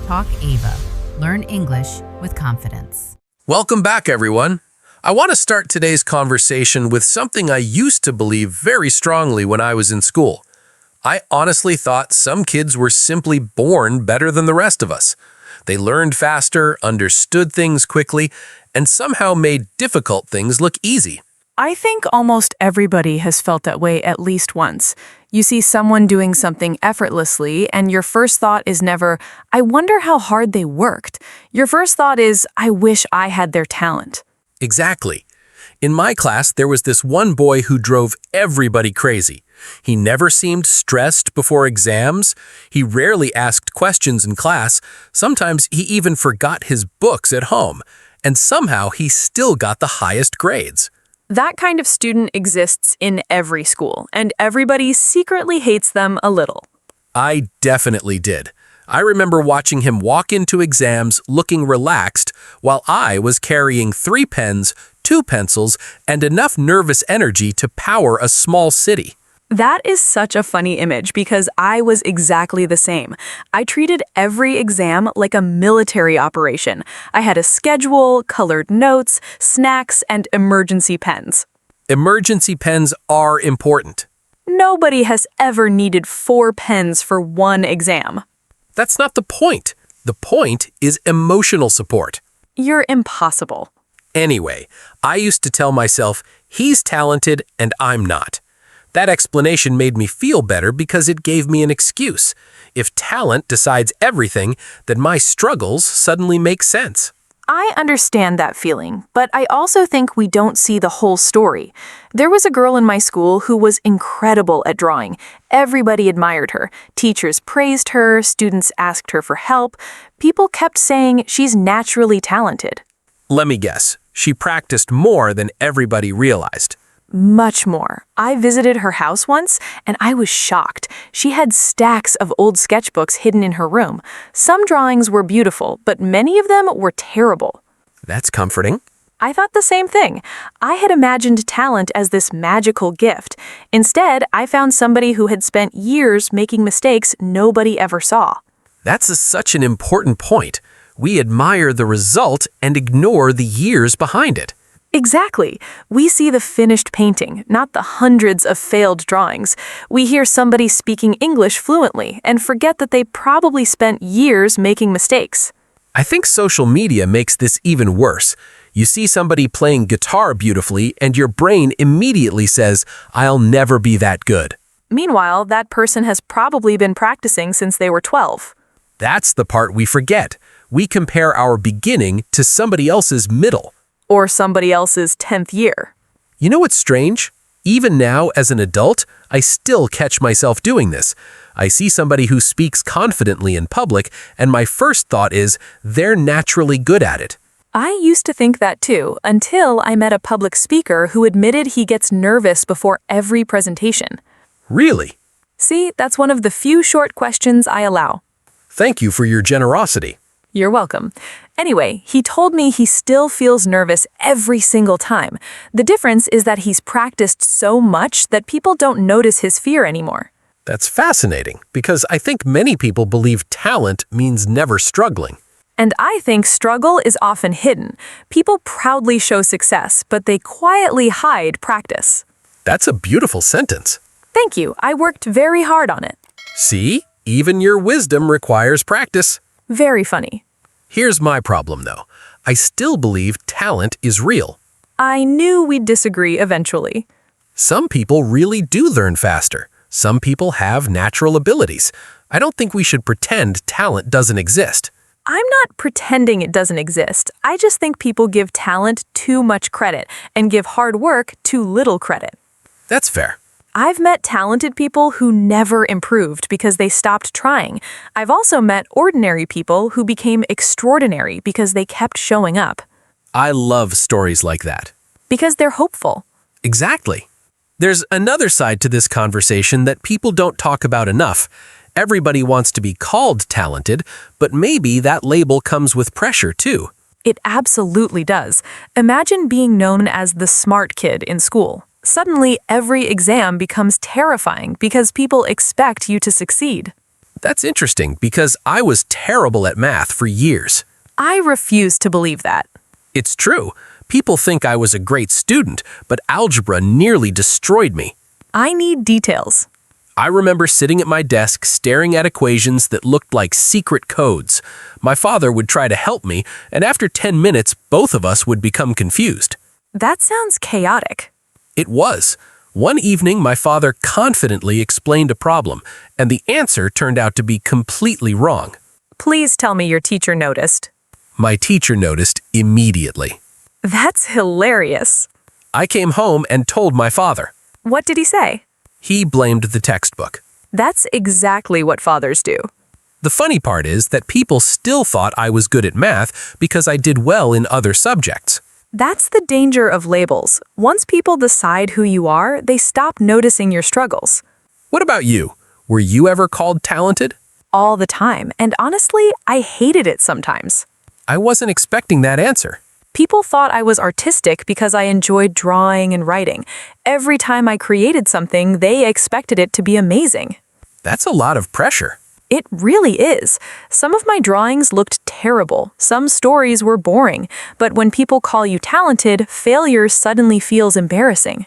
Talk Ava. Learn English with confidence. Welcome back, everyone. I want to start today's conversation with something I used to believe very strongly when I was in school. I honestly thought some kids were simply born better than the rest of us. They learned faster, understood things quickly, and somehow made difficult things look easy. I think almost everybody has felt that way at least once. You see someone doing something effortlessly, and your first thought is never, I wonder how hard they worked. Your first thought is, I wish I had their talent. Exactly. In my class, there was this one boy who drove everybody crazy. He never seemed stressed before exams. He rarely asked questions in class. Sometimes he even forgot his books at home. And somehow he still got the highest grades. That kind of student exists in every school, and everybody secretly hates them a little. I definitely did. I remember watching him walk into exams looking relaxed while I was carrying 3 pens, 2 pencils, and enough nervous energy to power a small city. That is such a funny image because I was exactly the same. I treated every exam like a military operation. I had a schedule, colored notes, snacks, and emergency pens. Emergency pens are important. Nobody has ever needed 4 pens for one exam. That's not the point. The point is emotional support. You're impossible. Anyway, I used to tell myself, he's talented and I'm not. That explanation made me feel better because it gave me an excuse. If talent decides everything, then my struggles suddenly make sense. I understand that feeling, but I also think we don't see the whole story. There was a girl in my school who was incredible at drawing. Everybody admired her. Teachers praised her, students asked her for help. People kept saying she's naturally talented. Let me guess, she practiced more than everybody realized. Much more. I visited her house once, and I was shocked. She had stacks of old sketchbooks hidden in her room. Some drawings were beautiful, but many of them were terrible. That's comforting. I thought the same thing. I had imagined talent as this magical gift. Instead, I found somebody who had spent years making mistakes nobody ever saw. That's such an important point. We admire the result and ignore the years behind it. Exactly. We see the finished painting, not the hundreds of failed drawings. We hear somebody speaking English fluently and forget that they probably spent years making mistakes. I think social media makes this even worse. You see somebody playing guitar beautifully and your brain immediately says, I'll never be that good. Meanwhile, that person has probably been practicing since they were 12. That's the part we forget. We compare our beginning to somebody else's middle. Or somebody else's 10th year. You know what's strange? Even now, as an adult, I still catch myself doing this. I see somebody who speaks confidently in public, and my first thought is, they're naturally good at it. I used to think that too, until I met a public speaker who admitted he gets nervous before every presentation. Really? See, that's one of the few short questions I allow. Thank you for your generosity. You're welcome. Anyway, he told me he still feels nervous every single time. The difference is that he's practiced so much that people don't notice his fear anymore. That's fascinating, because I think many people believe talent means never struggling. And I think struggle is often hidden. People proudly show success, but they quietly hide practice. That's a beautiful sentence. Thank you. I worked very hard on it. See? Even your wisdom requires practice. Very funny. Here's my problem, though. I still believe talent is real. I knew we'd disagree eventually. Some people really do learn faster. Some people have natural abilities. I don't think we should pretend talent doesn't exist. I'm not pretending it doesn't exist. I just think people give talent too much credit and give hard work too little credit. That's fair. I've met talented people who never improved because they stopped trying. I've also met ordinary people who became extraordinary because they kept showing up. I love stories like that. Because they're hopeful. Exactly. There's another side to this conversation that people don't talk about enough. Everybody wants to be called talented, but maybe that label comes with pressure too. It absolutely does. Imagine being known as the smart kid in school. Suddenly, every exam becomes terrifying because people expect you to succeed. That's interesting because I was terrible at math for years. I refuse to believe that. It's true. People think I was a great student, but algebra nearly destroyed me. I need details. I remember sitting at my desk staring at equations that looked like secret codes. My father would try to help me, and after 10 minutes, both of us would become confused. That sounds chaotic. It was. One evening, my father confidently explained a problem, and the answer turned out to be completely wrong. Please tell me your teacher noticed. My teacher noticed immediately. That's hilarious. I came home and told my father. What did he say? He blamed the textbook. That's exactly what fathers do. The funny part is that people still thought I was good at math because I did well in other subjects. That's the danger of labels. Once people decide who you are, they stop noticing your struggles. What about you? Were you ever called talented? All the time, and honestly, I hated it sometimes. I wasn't expecting that answer. People thought I was artistic because I enjoyed drawing and writing. Every time I created something, they expected it to be amazing. That's a lot of pressure. It really is. Some of my drawings looked terrible. Some stories were boring. But when people call you talented, failure suddenly feels embarrassing.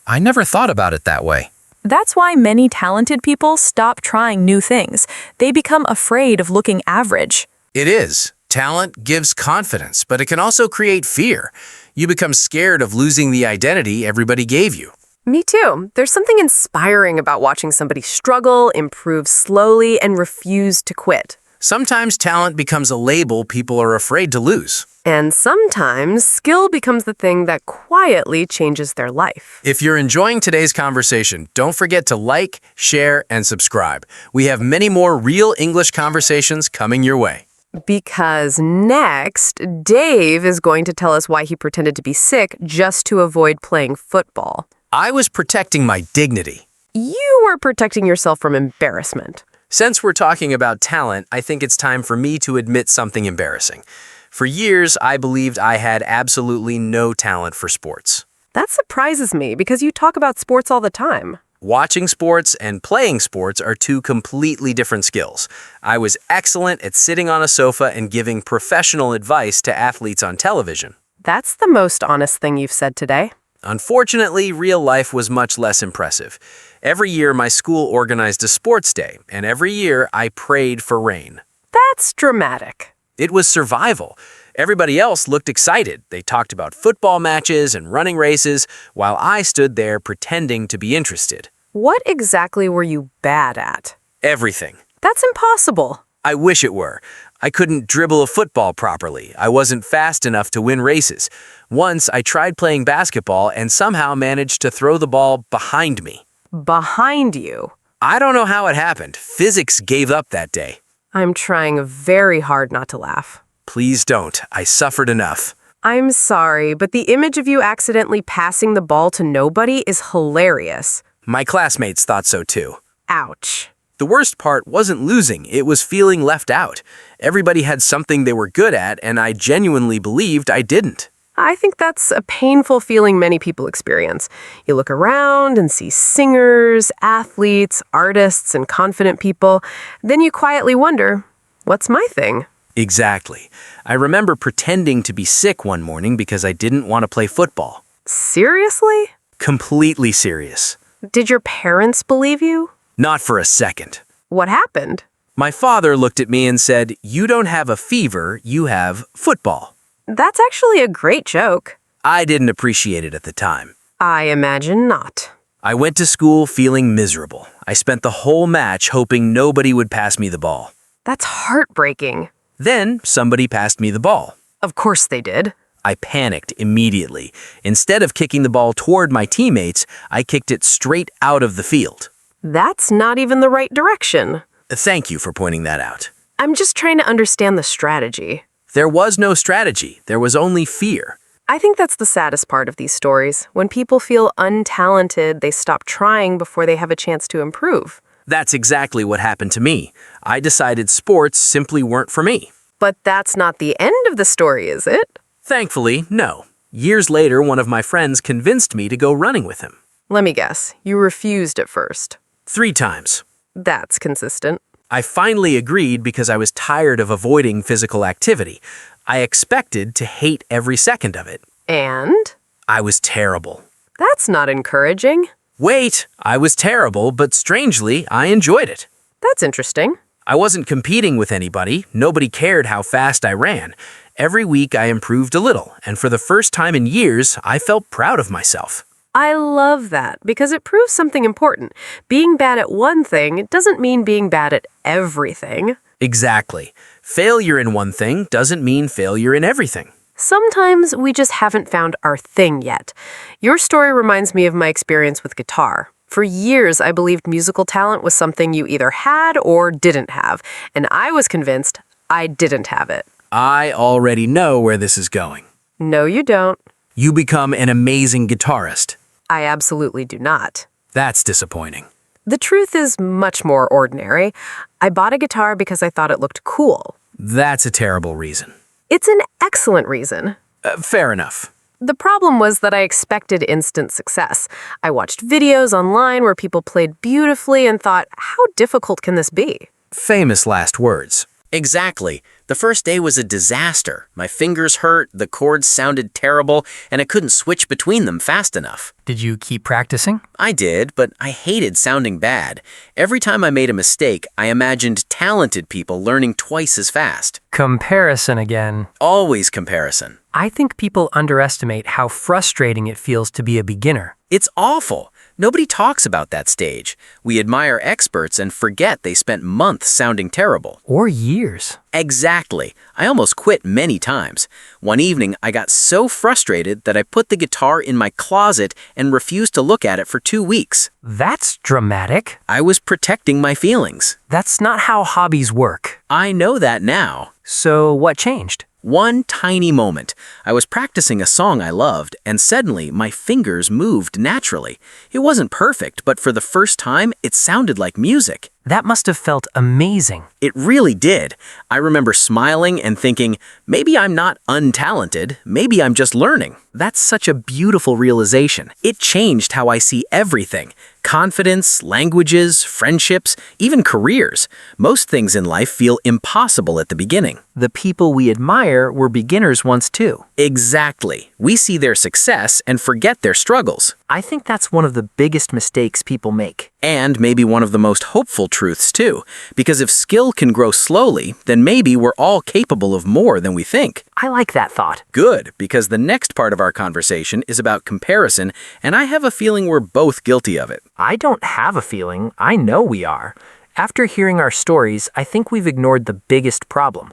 I never thought about it that way. That's why many talented people stop trying new things. They become afraid of looking average. It is. Talent gives confidence, but it can also create fear. You become scared of losing the identity everybody gave you. Me too. There's something inspiring about watching somebody struggle, improve slowly, and refuse to quit. Sometimes talent becomes a label people are afraid to lose. And sometimes skill becomes the thing that quietly changes their life. If you're enjoying today's conversation, don't forget to like, share, and subscribe. We have many more real English conversations coming your way. Because next, Dave is going to tell us why he pretended to be sick just to avoid playing football. I was protecting my dignity. You were protecting yourself from embarrassment. Since we're talking about talent, I think it's time for me to admit something embarrassing. For years, I believed I had absolutely no talent for sports. That surprises me because you talk about sports all the time. Watching sports and playing sports are two completely different skills. I was excellent at sitting on a sofa and giving professional advice to athletes on television. That's the most honest thing you've said today. Unfortunately, real life was much less impressive. Every year, my school organized a sports day, and every year, I prayed for rain. That's dramatic. It was survival. Everybody else looked excited. They talked about football matches and running races, while I stood there pretending to be interested. What exactly were you bad at? Everything. That's impossible. I wish it were. I couldn't dribble a football properly. I wasn't fast enough to win races. Once, I tried playing basketball and somehow managed to throw the ball behind me. Behind you. I don't know how it happened. Physics gave up that day. I'm trying very hard not to laugh. Please don't. I suffered enough. I'm sorry, but the image of you accidentally passing the ball to nobody is hilarious. My classmates thought so too. Ouch. The worst part wasn't losing, it was feeling left out. Everybody had something they were good at, and I genuinely believed I didn't. I think that's a painful feeling many people experience. You look around and see singers, athletes, artists, and confident people. Then you quietly wonder, what's my thing? Exactly. I remember pretending to be sick one morning because I didn't want to play football. Seriously? Completely serious. Did your parents believe you? Not for a second. What happened? My father looked at me and said, "You don't have a fever, you have football." That's actually a great joke. I didn't appreciate it at the time. I imagine not. I went to school feeling miserable. I spent the whole match hoping nobody would pass me the ball. That's heartbreaking. Then somebody passed me the ball. Of course they did. I panicked immediately. Instead of kicking the ball toward my teammates, I kicked it straight out of the field. That's not even the right direction. Thank you for pointing that out. I'm just trying to understand the strategy. There was no strategy. There was only fear. I think that's the saddest part of these stories. When people feel untalented, they stop trying before they have a chance to improve. That's exactly what happened to me. I decided sports simply weren't for me. But that's not the end of the story, is it? Thankfully, no. Years later, one of my friends convinced me to go running with him. Let me guess, you refused at first. 3 times. That's consistent. I finally agreed because I was tired of avoiding physical activity. I expected to hate every second of it. And? I was terrible. That's not encouraging. Wait, I was terrible, but strangely, I enjoyed it. That's interesting. I wasn't competing with anybody. Nobody cared how fast I ran. Every week I improved a little, and for the first time in years, I felt proud of myself. I love that because it proves something important. Being bad at one thing doesn't mean being bad at everything. Exactly. Failure in one thing doesn't mean failure in everything. Sometimes we just haven't found our thing yet. Your story reminds me of my experience with guitar. For years, I believed musical talent was something you either had or didn't have, and I was convinced I didn't have it. I already know where this is going. No, you don't. You become an amazing guitarist. I absolutely do not. That's disappointing. The truth is much more ordinary. I bought a guitar because I thought it looked cool. That's a terrible reason. It's an excellent reason. Fair enough. The problem was that I expected instant success. I watched videos online where people played beautifully and thought, how difficult can this be? Famous last words. Exactly. The first day was a disaster. My fingers hurt, the chords sounded terrible, and I couldn't switch between them fast enough. Did you keep practicing? I did, but I hated sounding bad. Every time I made a mistake, I imagined talented people learning twice as fast. Comparison again. Always comparison. I think people underestimate how frustrating it feels to be a beginner. It's awful. Nobody talks about that stage. We admire experts and forget they spent months sounding terrible. Or years. Exactly. I almost quit many times. One evening, I got so frustrated that I put the guitar in my closet and refused to look at it for 2 weeks. That's dramatic. I was protecting my feelings. That's not how hobbies work. I know that now. So what changed? One tiny moment. I was practicing a song I loved, and suddenly my fingers moved naturally. It wasn't perfect, but for the first time, it sounded like music. That must have felt amazing. It really did. I remember smiling and thinking, maybe I'm not untalented, maybe I'm just learning. That's such a beautiful realization. It changed how I see everything. Confidence, languages, friendships, even careers. Most things in life feel impossible at the beginning. The people we admire were beginners once too. Exactly. We see their success and forget their struggles. I think that's one of the biggest mistakes people make. And maybe one of the most hopeful truths too. Because if skill can grow slowly, then maybe we're all capable of more than we think. I like that thought. Good, because the next part of our conversation is about comparison, and I have a feeling we're both guilty of it. I don't have a feeling. I know we are. After hearing our stories, I think we've ignored the biggest problem.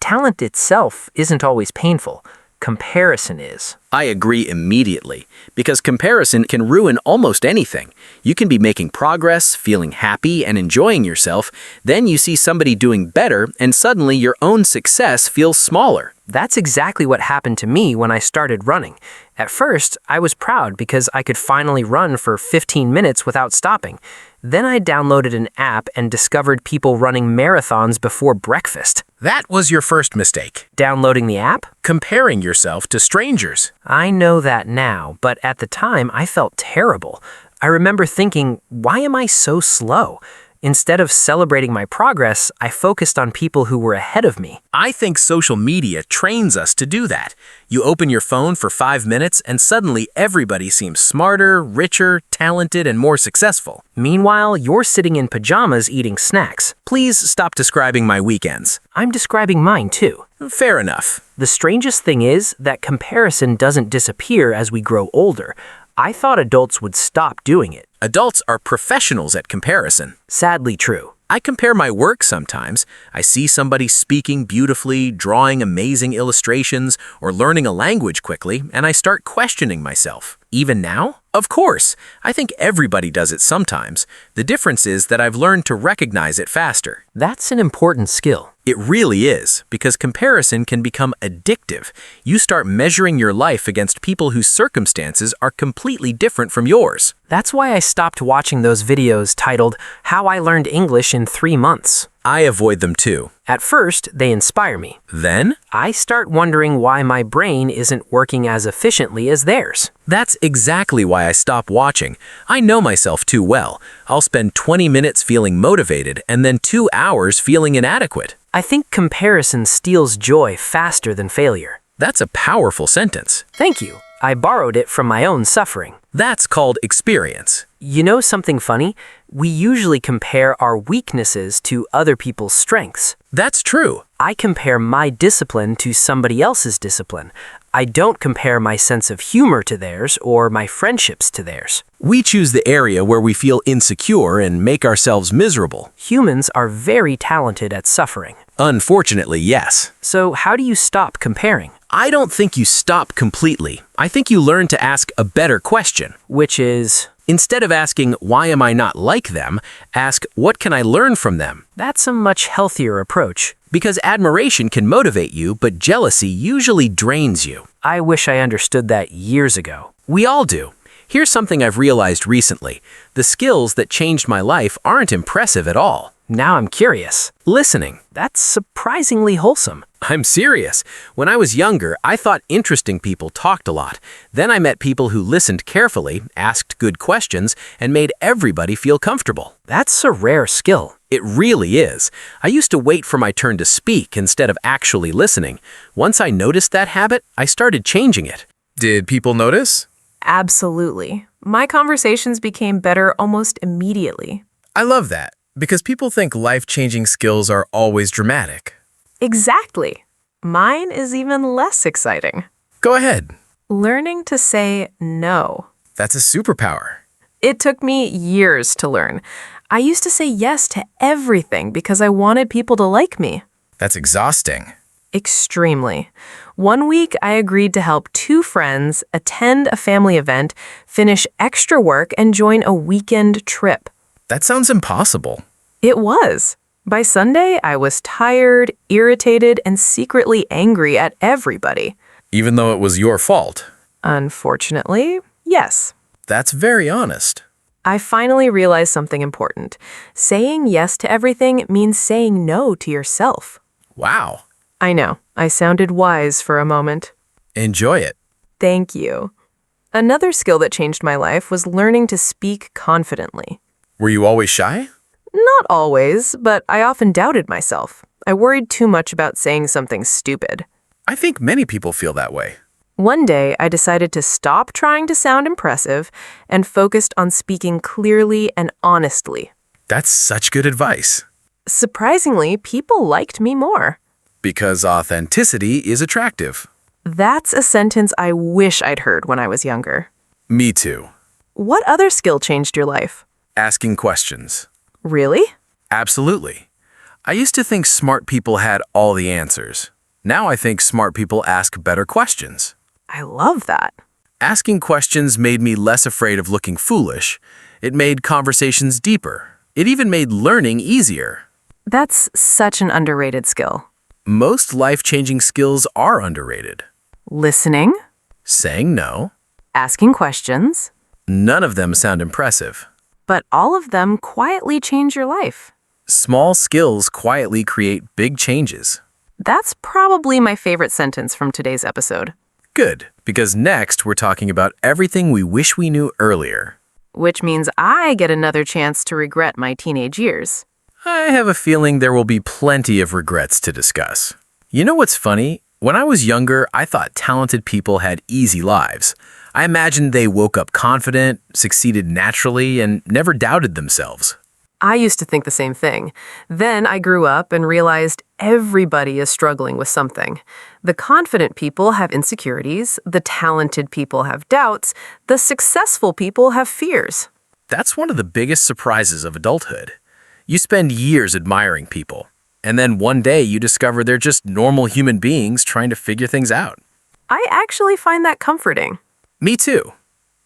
Talent itself isn't always painful. Comparison is. I agree immediately, because comparison can ruin almost anything. You can be making progress, feeling happy, and enjoying yourself. Then you see somebody doing better, and suddenly your own success feels smaller. That's exactly what happened to me when I started running. At first, I was proud because I could finally run for 15 minutes without stopping. Then I downloaded an app and discovered people running marathons before breakfast. That was your first mistake. Downloading the app? Comparing yourself to strangers. I know that now, but at the time I felt terrible. I remember thinking, why am I so slow? Instead of celebrating my progress, I focused on people who were ahead of me. I think social media trains us to do that. You open your phone for 5 minutes and suddenly everybody seems smarter, richer, talented, and more successful. Meanwhile, you're sitting in pajamas eating snacks. Please stop describing my weekends. I'm describing mine too. Fair enough. The strangest thing is that comparison doesn't disappear as we grow older. I thought adults would stop doing it. Adults are professionals at comparison. Sadly true. I compare my work sometimes. I see somebody speaking beautifully, drawing amazing illustrations, or learning a language quickly, and I start questioning myself. Even now? Of course. I think everybody does it sometimes. The difference is that I've learned to recognize it faster. That's an important skill. It really is, because comparison can become addictive. You start measuring your life against people whose circumstances are completely different from yours. That's why I stopped watching those videos titled, How I Learned English in 3 Months. I avoid them too. At first, they inspire me. Then? I start wondering why my brain isn't working as efficiently as theirs. That's exactly why I stop watching. I know myself too well. I'll spend 20 minutes feeling motivated and then 2 hours feeling inadequate. I think comparison steals joy faster than failure. That's a powerful sentence. Thank you. I borrowed it from my own suffering. That's called experience. You know something funny? We usually compare our weaknesses to other people's strengths. That's true. I compare my discipline to somebody else's discipline. I don't compare my sense of humor to theirs or my friendships to theirs. We choose the area where we feel insecure and make ourselves miserable. Humans are very talented at suffering. Unfortunately, yes. So how do you stop comparing? I don't think you stop completely. I think you learn to ask a better question. Which is, Instead of asking, why am I not like them, ask, what can I learn from them? that's a much healthier approach. Because admiration can motivate you, but jealousy usually drains you. I wish I understood that years ago. We all do. Here's something I've realized recently. The skills that changed my life aren't impressive at all. Now I'm curious. Listening. That's surprisingly wholesome. I'm serious. When I was younger, I thought interesting people talked a lot. Then I met people who listened carefully, asked good questions, and made everybody feel comfortable. That's a rare skill. It really is. I used to wait for my turn to speak instead of actually listening. Once I noticed that habit, I started changing it. Did people notice? Absolutely. My conversations became better almost immediately. I love that, because people think life-changing skills are always dramatic. Exactly. Mine is even less exciting. Go ahead. Learning to say no. That's a superpower. It took me years to learn. I used to say yes to everything because I wanted people to like me. That's exhausting. Extremely. One week, I agreed to help 2 friends attend a family event, finish extra work, and join a weekend trip. That sounds impossible. It was. By Sunday, I was tired, irritated, and secretly angry at everybody. Even though it was your fault. Unfortunately, yes. That's very honest. I finally realized something important. Saying yes to everything means saying no to yourself. Wow. I know, I sounded wise for a moment. Enjoy it. Thank you. Another skill that changed my life was learning to speak confidently. Were you always shy? Not always, but I often doubted myself. I worried too much about saying something stupid. I think many people feel that way. One day, I decided to stop trying to sound impressive and focused on speaking clearly and honestly. That's such good advice. Surprisingly, people liked me more. Because authenticity is attractive. That's a sentence I wish I'd heard when I was younger. Me too. What other skill changed your life? Asking questions. Really? Absolutely. I used to think smart people had all the answers. Now I think smart people ask better questions. I love that. Asking questions made me less afraid of looking foolish. It made conversations deeper. It even made learning easier. That's such an underrated skill. Most life-changing skills are underrated. Listening, Saying no. asking questions, None of them sound impressive. but all of them quietly change your life. Small skills quietly create big changes. That's probably my favorite sentence from today's episode, Good, because next we're talking about everything we wish we knew earlier. which means I get another chance to regret my teenage years. I have a feeling there will be plenty of regrets to discuss. You know what's funny? When I was younger, I thought talented people had easy lives. I imagined they woke up confident, succeeded naturally, and never doubted themselves. I used to think the same thing. Then I grew up and realized everybody is struggling with something. The confident people have insecurities, the talented people have doubts, the successful people have fears. That's one of the biggest surprises of adulthood. You spend years admiring people, and then one day you discover they're just normal human beings trying to figure things out. I actually find that comforting. Me too.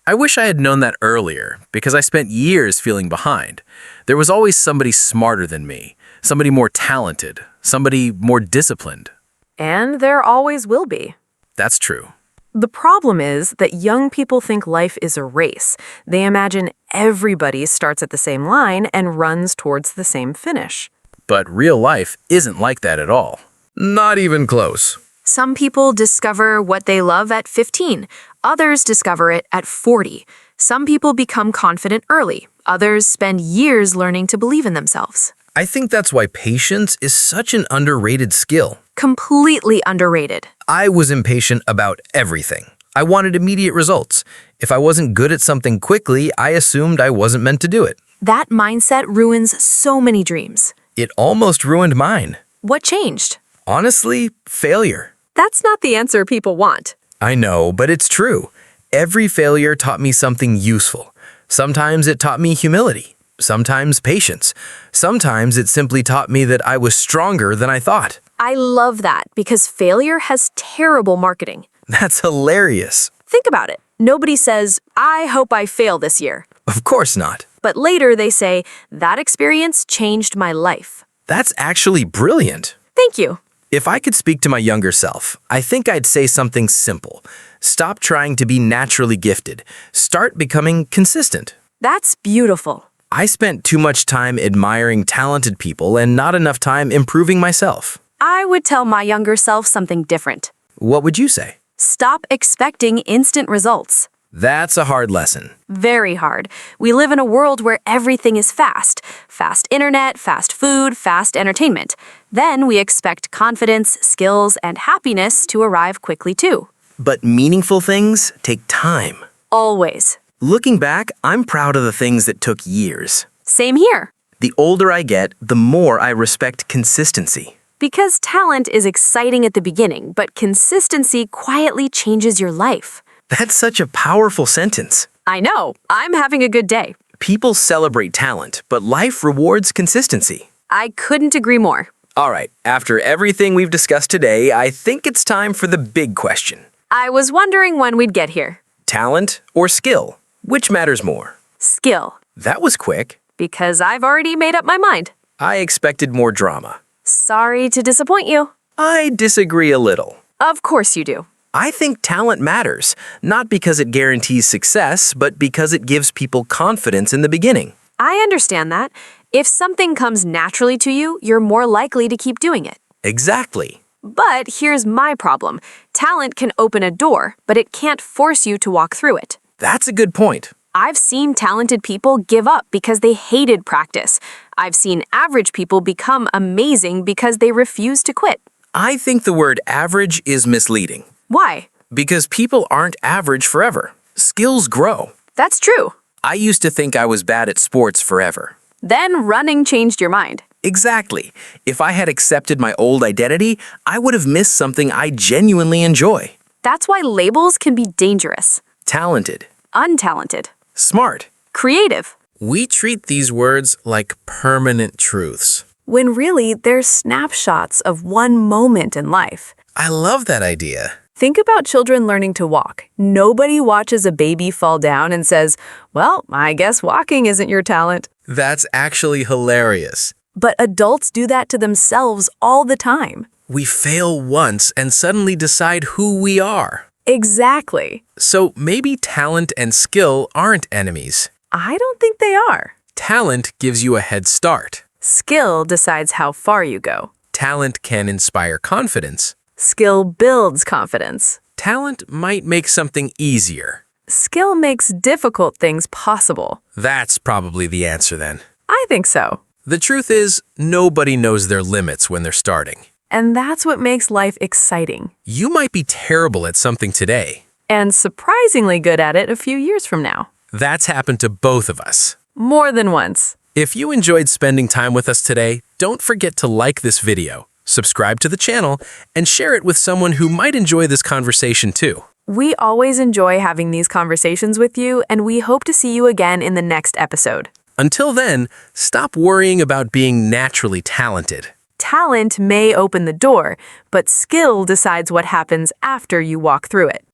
I wish I had known that earlier, because I spent years feeling behind. There was always somebody smarter than me, somebody more talented, somebody more disciplined. And there always will be. That's true. The problem is that young people think life is a race. They imagine everybody starts at the same line and runs towards the same finish. But real life isn't like that at all. Not even close. Some people discover what they love at 15. Others discover it at 40. Some people become confident early. Others spend years learning to believe in themselves. I think that's why patience is such an underrated skill. Completely underrated. I was impatient about everything. I wanted immediate results. If I wasn't good at something quickly, I assumed I wasn't meant to do it. That mindset ruins so many dreams. It almost ruined mine. What changed? Honestly, failure. That's not the answer people want. I know, but it's true. Every failure taught me something useful. Sometimes it taught me humility. Sometimes patience. Sometimes it simply taught me that I was stronger than I thought. I love that because failure has terrible marketing. That's hilarious. Think about it. Nobody says, I hope I fail this year. Of course not. But later they say, that experience changed my life. That's actually brilliant. Thank you. If I could speak to my younger self, I think I'd say something simple. Stop trying to be naturally gifted. Start becoming consistent. That's beautiful. I spent too much time admiring talented people and not enough time improving myself. I would tell my younger self something different. What would you say? Stop expecting instant results. That's a hard lesson. Very hard. We live in a world where everything is fast. Fast internet, fast food, fast entertainment. Then we expect confidence, skills, and happiness to arrive quickly too. But meaningful things take time. Always. Looking back, I'm proud of the things that took years. Same here. The older I get, the more I respect consistency. Because talent is exciting at the beginning, but consistency quietly changes your life. That's such a powerful sentence. I know. I'm having a good day. People celebrate talent, but life rewards consistency. I couldn't agree more. All right, after everything we've discussed today, I think it's time for the big question. I was wondering when we'd get here. Talent or skill? Which matters more? Skill. That was quick. Because I've already made up my mind. I expected more drama. Sorry to disappoint you. I disagree a little. Of course you do. I think talent matters, not because it guarantees success, but because it gives people confidence in the beginning. I understand that. If something comes naturally to you, you're more likely to keep doing it. Exactly. But here's my problem. Talent can open a door, but it can't force you to walk through it. That's a good point. I've seen talented people give up because they hated practice. I've seen average people become amazing because they refuse to quit. I think the word average is misleading. Why? Because people aren't average forever. Skills grow. That's true. I used to think I was bad at sports forever. Then running changed your mind. Exactly. If I had accepted my old identity, I would have missed something I genuinely enjoy. That's why labels can be dangerous. Talented. Untalented. Smart. Creative. We treat these words like permanent truths. When really, they're snapshots of one moment in life. I love that idea. Think about children learning to walk. Nobody watches a baby fall down and says, well, I guess walking isn't your talent. That's actually hilarious. But adults do that to themselves all the time. We fail once and suddenly decide who we are. Exactly. So maybe talent and skill aren't enemies. I don't think they are. Talent gives you a head start. Skill decides how far you go. Talent can inspire confidence. Skill builds confidence. Talent might make something easier. Skill makes difficult things possible. That's probably the answer then. I think so. The truth is, nobody knows their limits when they're starting. And that's what makes life exciting. You might be terrible at something today. And surprisingly good at it a few years from now. That's happened to both of us. More than once. If you enjoyed spending time with us today, don't forget to like this video, subscribe to the channel, and share it with someone who might enjoy this conversation too. We always enjoy having these conversations with you, and we hope to see you again in the next episode. Until then, stop worrying about being naturally talented. Talent may open the door, but skill decides what happens after you walk through it.